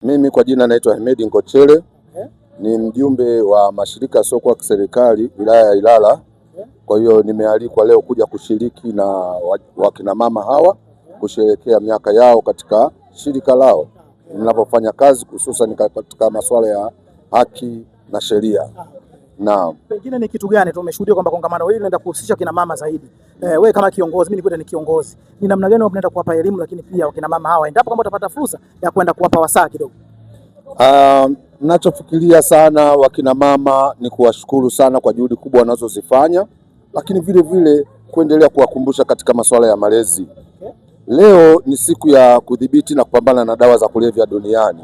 Mimi kwa jina naitwa Ahmed Ngochele, ni mjumbe wa mashirika yasiokuwa ya kiserikali wilaya ya Ilala. Kwa hiyo nimealikwa leo kuja kushiriki na wakina mama hawa kusherehekea miaka yao katika shirika lao ninapofanya kazi, hususan katika masuala ya haki na sheria. Na pengine ni kitu gani tumeshuhudia kwamba kongamano hili linaenda kuhusisha kina mama zaidi? Wewe kama kiongozi, mimi ni kiongozi, ni namna gani mnaenda kuwapa elimu, lakini pia wakina mama hawa endapo kama utapata fursa ya kwenda kuwapa wasaa kidogo? Ninachofikiria sana wakina mama ni kuwashukuru sana kwa juhudi kubwa wanazozifanya, lakini vile vile kuendelea kuwakumbusha katika masuala ya malezi. Leo ni siku ya kudhibiti na kupambana na dawa za kulevya duniani.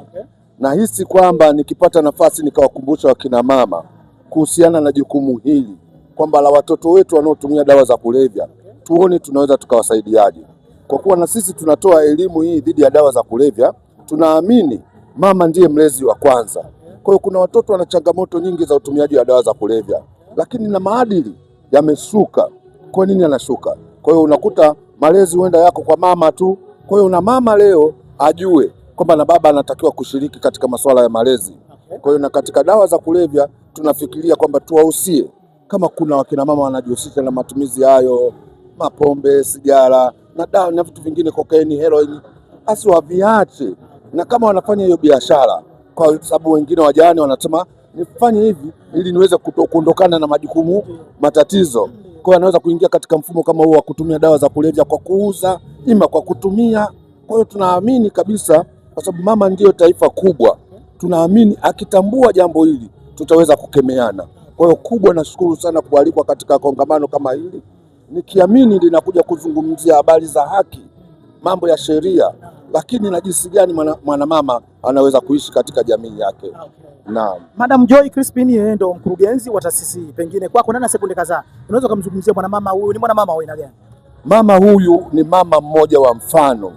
Nahisi kwamba nikipata nafasi nikawakumbusha wakina mama kuhusiana na jukumu hili kwamba la watoto wetu wanaotumia dawa za kulevya, tuone tunaweza tukawasaidiaje. Kwa kuwa na sisi tunatoa elimu hii dhidi ya dawa za kulevya, tunaamini mama ndiye mlezi wa kwanza. Kwa hiyo kuna watoto wana changamoto nyingi za utumiaji wa dawa za kulevya, lakini na maadili yameshuka. Kwa nini yanashuka? Kwa hiyo unakuta malezi huenda yako kwa mama tu. Kwa hiyo na mama leo ajue kwamba na baba anatakiwa kushiriki katika masuala ya malezi. Kwa hiyo na katika dawa za kulevya tunafikiria kwamba tuwahusie, kama kuna wakina mama wanajihusisha na matumizi hayo, mapombe, sigara na dawa na vitu vingine, kokaini, heroin, asiwaviache. Na kama wanafanya hiyo biashara, kwa sababu wengine wajane wanasema nifanye hivi ili niweze kuondokana na majukumu matatizo, kwa hiyo anaweza kuingia katika mfumo kama huo wa kutumia dawa za kulevya kwa kuuza, ima kwa kutumia. Kwa hiyo tunaamini kabisa, kwa sababu mama ndiyo taifa kubwa, tunaamini akitambua jambo hili tutaweza kukemeana. Kwa hiyo kubwa, nashukuru sana kualikwa katika kongamano kama hili, nikiamini linakuja kuzungumzia habari za haki, mambo ya sheria, lakini na jinsi gani mwanamama anaweza kuishi katika jamii yake. Naam. Madam Joy Crispin, yeye ndo mkurugenzi wa taasisi. Pengine kwako ndani ya sekunde kadhaa unaweza kumzungumzia mwanamama huyu, ni mwanamama wa aina gani? Mama huyu ni mama mmoja wa mfano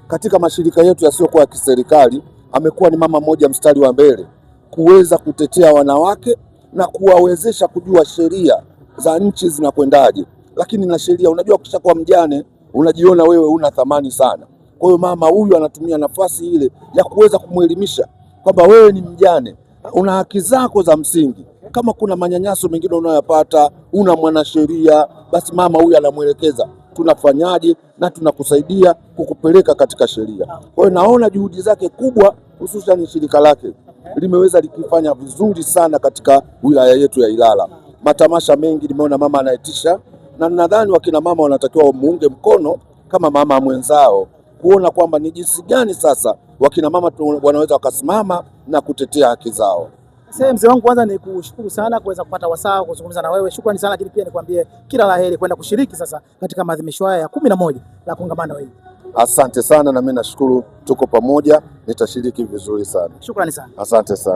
katika mashirika yetu yasiyokuwa ya kiserikali. Amekuwa ni mama mmoja mstari wa mbele kuweza kutetea wanawake na kuwawezesha kujua sheria za nchi zinakwendaje. Lakini na sheria, unajua ukishakuwa mjane unajiona wewe una thamani sana. Kwa hiyo mama huyu anatumia nafasi ile ya kuweza kumwelimisha kwamba wewe ni mjane, una haki zako za msingi. Kama kuna manyanyaso mengine unayopata, una mwanasheria, basi mama huyu anamwelekeza tunafanyaje na tunakusaidia kukupeleka katika sheria. Kwa hiyo naona juhudi zake kubwa, hususan shirika lake limeweza likifanya vizuri sana katika wilaya yetu ya Ilala. Matamasha mengi nimeona mama anaitisha, na nadhani wakina mama wanatakiwa wamuunge mkono kama mama mwenzao, kuona kwamba ni jinsi gani sasa wakina mama wanaweza wakasimama na kutetea haki zao. Sasa mzee wangu, kwanza ni kushukuru sana kuweza kupata wasaa kuzungumza na wewe. Shukrani sana, lakini pia nikwambie kila laheri kwenda kushiriki sasa katika maadhimisho haya ya 11 la kongamano hili. Asante sana, na mimi nashukuru, tuko pamoja, nitashiriki vizuri sana. Shukrani sana. Asante sana.